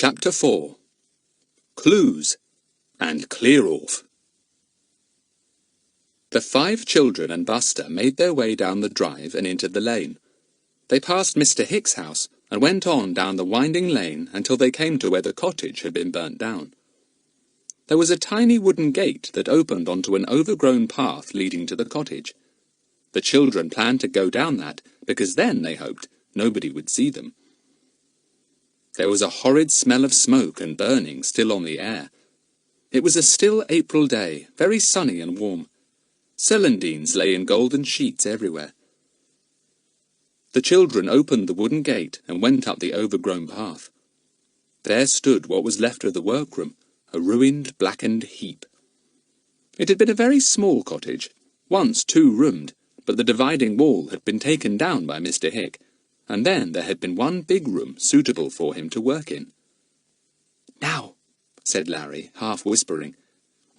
Chapter 4. Clues and Clear Off. The 5 children and Buster made their way down the drive and into the lane. They passed Mr. Hicks's house and went on down the winding lane until they came to where the cottage had been burnt down. There was a tiny wooden gate that opened onto an overgrown path leading to the cottage. The children planned to go down that because then, they hoped, nobody would see them. There was a horrid smell of smoke and burning still on the air. It was a still April day, very sunny and warm. Celandines lay in golden sheets everywhere. The children opened the wooden gate and went up the overgrown path. There stood what was left of the workroom, a ruined, blackened heap. It had been a very small cottage, once 2-roomed, but the dividing wall had been taken down by Mr. Hick, and then there had been one big room suitable for him to work in. "Now," said Larry, half whispering,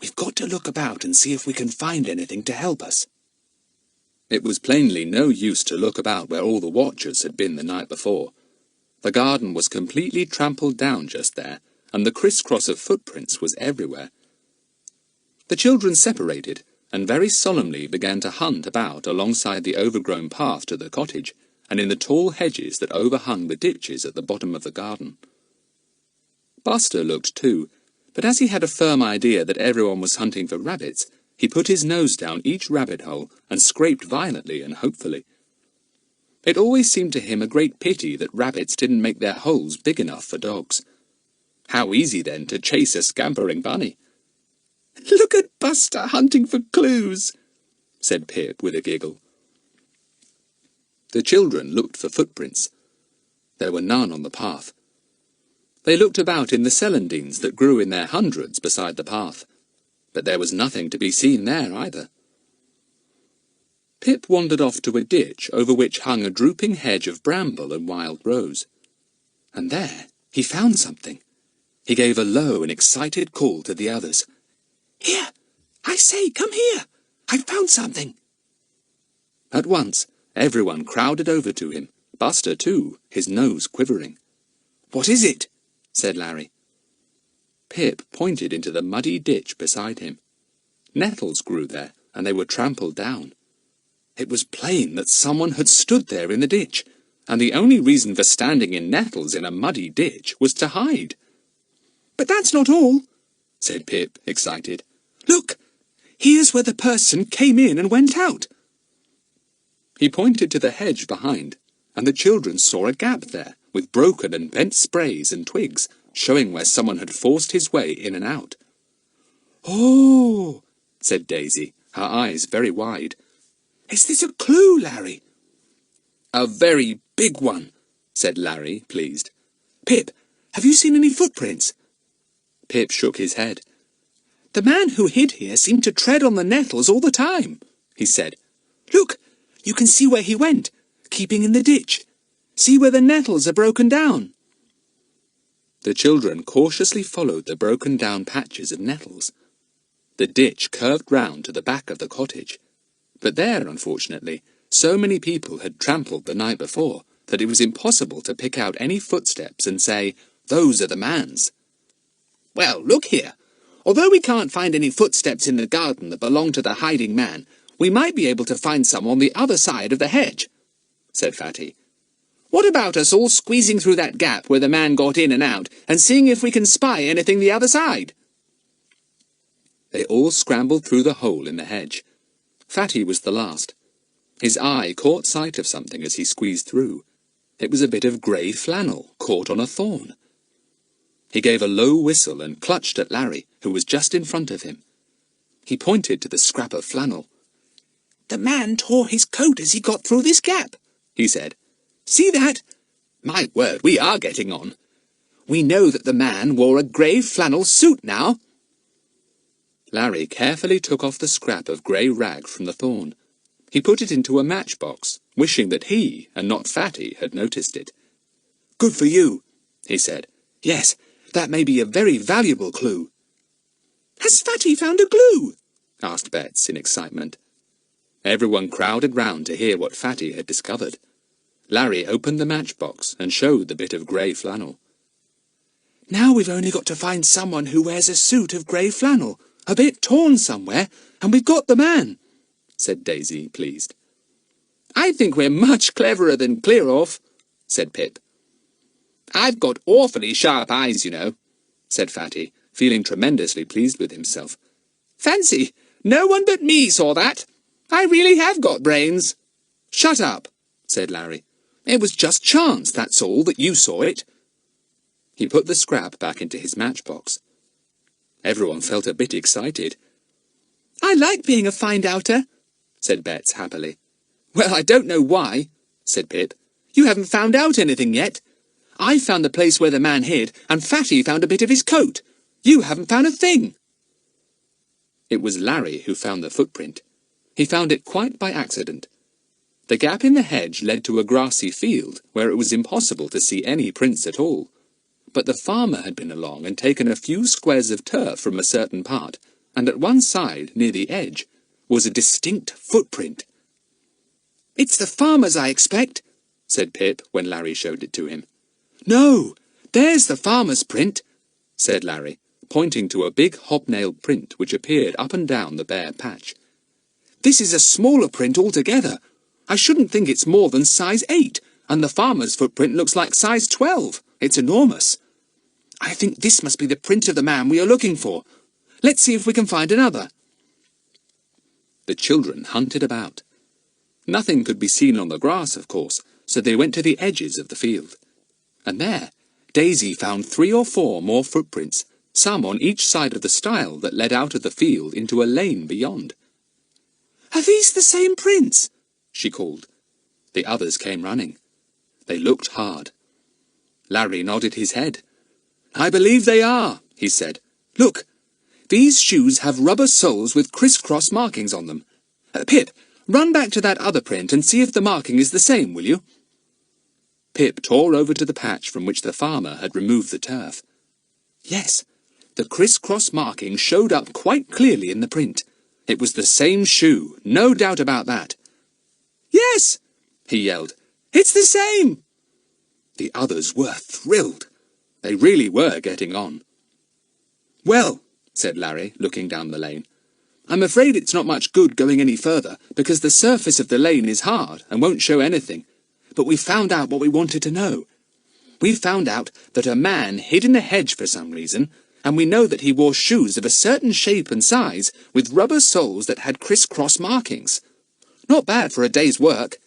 "we've got to look about and see if we can find anything to help us." It was plainly no use to look about where all the watchers had been the night before. The garden was completely trampled down just there, and the criss-cross of footprints was everywhere. The children separated, and very solemnly began to hunt about alongside the overgrown path to the cottage, and in the tall hedges that overhung the ditches at the bottom of the garden. Buster looked too, but as he had a firm idea that everyone was hunting for rabbits, he put his nose down each rabbit hole and scraped violently and hopefully. It always seemed to him a great pity that rabbits didn't make their holes big enough for dogs. How easy, then, to chase a scampering bunny. "Look at Buster hunting for clues," said Pip with a giggle. The children looked for footprints. There were none on the path. They looked about in the celandines that grew in their hundreds beside the path, but there was nothing to be seen there either. Pip wandered off to a ditch over which hung a drooping hedge of bramble and wild rose. And there he found something. He gave a low and excited call to the others. "Here! I say, come here! I've found something!" At once, everyone crowded over to him, Buster too, his nose quivering. "What is it?" said Larry. Pip pointed into the muddy ditch beside him. Nettles grew there, and they were trampled down. It was plain that someone had stood there in the ditch, and the only reason for standing in nettles in a muddy ditch was to hide. "But that's not all," said Pip, excited. "Look! Here's where the person came in and went out." He pointed to the hedge behind, and the children saw a gap there, with broken and bent sprays and twigs, showing where someone had forced his way in and out. "Oh," said Daisy, her eyes very wide. "Is this a clue, Larry?" "A very big one," said Larry, pleased. "Pip, have you seen any footprints?" Pip shook his head. "The man who hid here seemed to tread on the nettles all the time," he said. "Look, you can see where he went, keeping in the ditch. See where the nettles are broken down." The children cautiously followed the broken-down patches of nettles. The ditch curved round to the back of the cottage, but there, unfortunately, so many people had trampled the night before that it was impossible to pick out any footsteps and say, "Those are the man's." "Well, look here. Although we can't find any footsteps in the garden that belong to the hiding man, we might be able to find some on the other side of the hedge," said Fatty. "What about us all squeezing through that gap where the man got in and out, and seeing if we can spy anything the other side?" They all scrambled through the hole in the hedge. Fatty was the last. His eye caught sight of something as he squeezed through. It was a bit of grey flannel caught on a thorn. He gave a low whistle and clutched at Larry, who was just in front of him. He pointed to the scrap of flannel. "The man tore his coat as he got through this gap," he said. "See that? My word, we are getting on. We know that the man wore a grey flannel suit now." Larry carefully took off the scrap of grey rag from the thorn. He put it into a matchbox, wishing that he, and not Fatty, had noticed it. "Good for you," he said. "Yes, that may be a very valuable clue." "Has Fatty found a clue?" asked Bets in excitement. Everyone crowded round to hear what Fatty had discovered. Larry opened the matchbox and showed the bit of grey flannel. Now we've only got to find someone who wears a suit of grey flannel, a bit torn somewhere, and we've got the man," said Daisy, pleased. "I think we're much cleverer than Clear-Off," said Pip. "I've got awfully sharp eyes, you know," said Fatty, feeling tremendously pleased with himself. "Fancy, no one but me saw that. I really have got brains." "Shut up," said Larry. "It was just chance, that's all, that you saw it." He put the scrap back into his matchbox. Everyone felt a bit excited. "I like being a find-outer," said Bets happily. "Well, I don't know why," said Pip. "You haven't found out anything yet. I found the place where the man hid, and Fatty found a bit of his coat. You haven't found a thing." It was Larry who found the footprint. He found it quite by accident. The gap in the hedge led to a grassy field where it was impossible to see any prints at all. But the farmer had been along and taken a few squares of turf from a certain part, and at one side, near the edge, was a distinct footprint. "It's the farmer's, I expect," said Pip when Larry showed it to him. "No, there's the farmer's print," said Larry, pointing to a big hobnail print which appeared up and down the bare patch. "This is a smaller print altogether. I shouldn't think it's more than size 8, and the farmer's footprint looks like size 12. It's enormous. I think this must be the print of the man we are looking for. Let's see if we can find another." The children hunted about. Nothing could be seen on the grass, of course, so they went to the edges of the field. And there, Daisy found 3 or 4 more footprints, some on each side of the stile that led out of the field into a lane beyond. "Are these the same prints?" she called. The others came running. They looked hard. Larry nodded his head. "I believe they are," he said. "Look, these shoes have rubber soles with criss-cross markings on them. Pip, run back to that other print and see if the marking is the same, will you?" Pip tore over to the patch from which the farmer had removed the turf. Yes, the criss-cross marking showed up quite clearly in the print. It was the same shoe, no doubt about that. "Yes!" he yelled. "It's the same!" The others were thrilled. They really were getting on. "Well," said Larry, looking down the lane, "I'm afraid it's not much good going any further, because the surface of the lane is hard and won't show anything. But we found out what we wanted to know. We found out that a man hid in the hedge for some reason, and we know that he wore shoes of a certain shape and size with rubber soles that had criss-cross markings. Not bad for a day's work."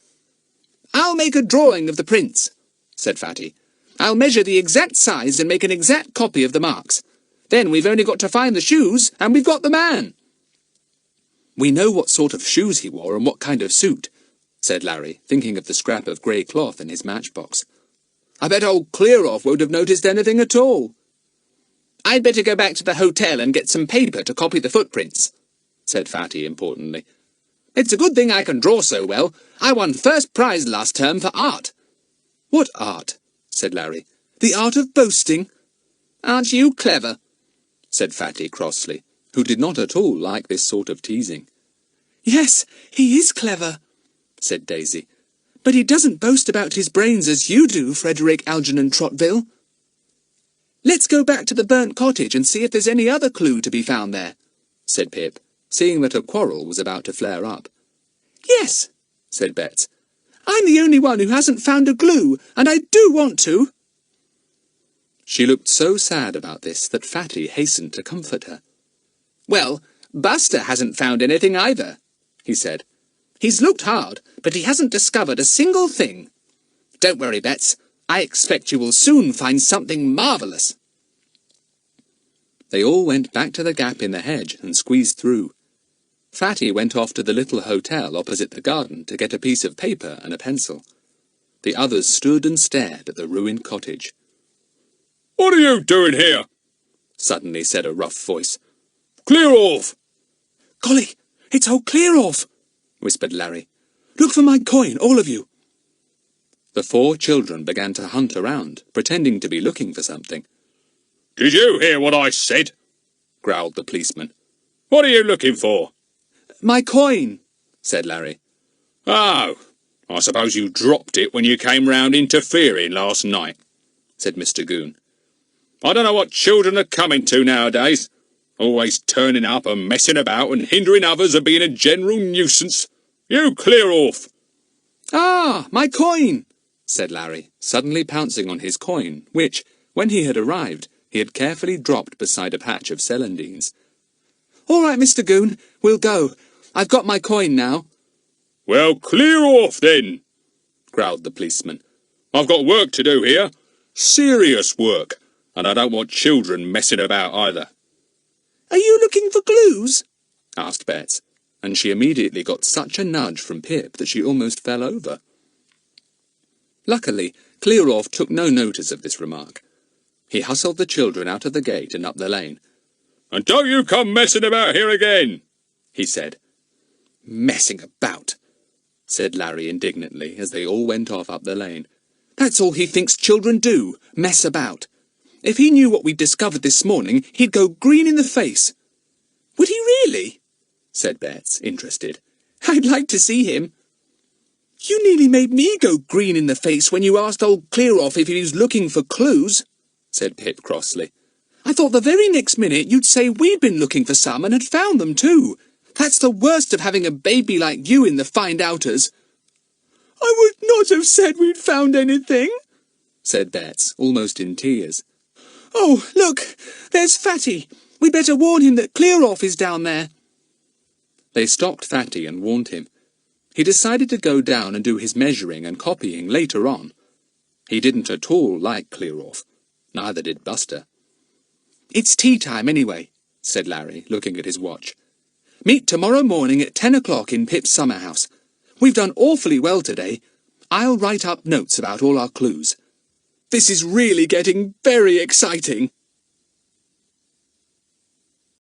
"I'll make a drawing of the prints," said Fatty. "I'll measure the exact size and make an exact copy of the marks. Then we've only got to find the shoes, and we've got the man." "We know what sort of shoes he wore and what kind of suit," said Larry, thinking of the scrap of grey cloth in his matchbox. "I bet old Clear-Off won't have noticed anything at all." "I'd better go back to the hotel and get some paper to copy the footprints," said Fatty importantly. "It's a good thing I can draw so well. I won first prize last term for art." "What art?" said Larry. "The art of boasting?" "Aren't you clever?" said Fatty crossly, who did not at all like this sort of teasing. "Yes, he is clever," said Daisy. "But he doesn't boast about his brains as you do, Frederick Algernon Trottville." "Let's go back to the burnt cottage and see if there's any other clue to be found there," said Pip, seeing that a quarrel was about to flare up. "Yes," said Bets. "I'm the only one who hasn't found a glue, and I do want to." She looked so sad about this that Fatty hastened to comfort her. "Well, Buster hasn't found anything either," he said. "He's looked hard, but he hasn't discovered a single thing. Don't worry, Bets. I expect you will soon find something marvellous." They all went back to the gap in the hedge and squeezed through. Fatty went off to the little hotel opposite the garden to get a piece of paper and a pencil. The others stood and stared at the ruined cottage. "What are you doing here?" suddenly said a rough voice. "Clear-Off!" "Golly, it's old Clear-Off!" whispered Larry. "Look for my coin, all of you." The 4 children began to hunt around, pretending to be looking for something. "Did you hear what I said?" growled the policeman. "What are you looking for?" "My coin," said Larry. "Oh, I suppose you dropped it when you came round interfering last night," said Mr. Goon. I don't know what children are coming to nowadays. Always turning up and messing about and hindering others and being a general nuisance. You clear off." "Ah, my coin," said Larry, suddenly pouncing on his coin, which, when he had arrived, he had carefully dropped beside a patch of celandines. "All right, Mr. Goon, we'll go. I've got my coin now." "Well, clear off, then," growled the policeman. "I've got work to do here. Serious work. And I don't want children messing about either." "Are you looking for clues?" asked Bets, and she immediately got such a nudge from Pip that she almost fell over. Luckily, Clear-Off took no notice of this remark. He hustled the children out of the gate and up the lane. "And don't you come messing about here again," he said. "Messing about," said Larry indignantly as they all went off up the lane. "That's all he thinks children do, mess about. If he knew what we'd discovered this morning, he'd go green in the face." "Would he really?" said Bets, interested. "I'd like to see him." "You nearly made me go green in the face when you asked old Clear-Off if he was looking for clues," said Pip crossly. "I thought the very next minute you'd say we'd been looking for some and had found them too. That's the worst of having a baby like you in the find-outers." "I would not have said we'd found anything," said Bets, almost in tears. "Oh, look, there's Fatty. We'd better warn him that Clear-Off is down there." They stopped Fatty and warned him. He decided to go down and do his measuring and copying later on. He didn't at all like Clear-Off. Neither did Buster. "It's tea time anyway," said Larry, looking at his watch. "Meet tomorrow morning at 10 o'clock in Pip's summer house. We've done awfully well today. I'll write up notes about all our clues. This is really getting very exciting."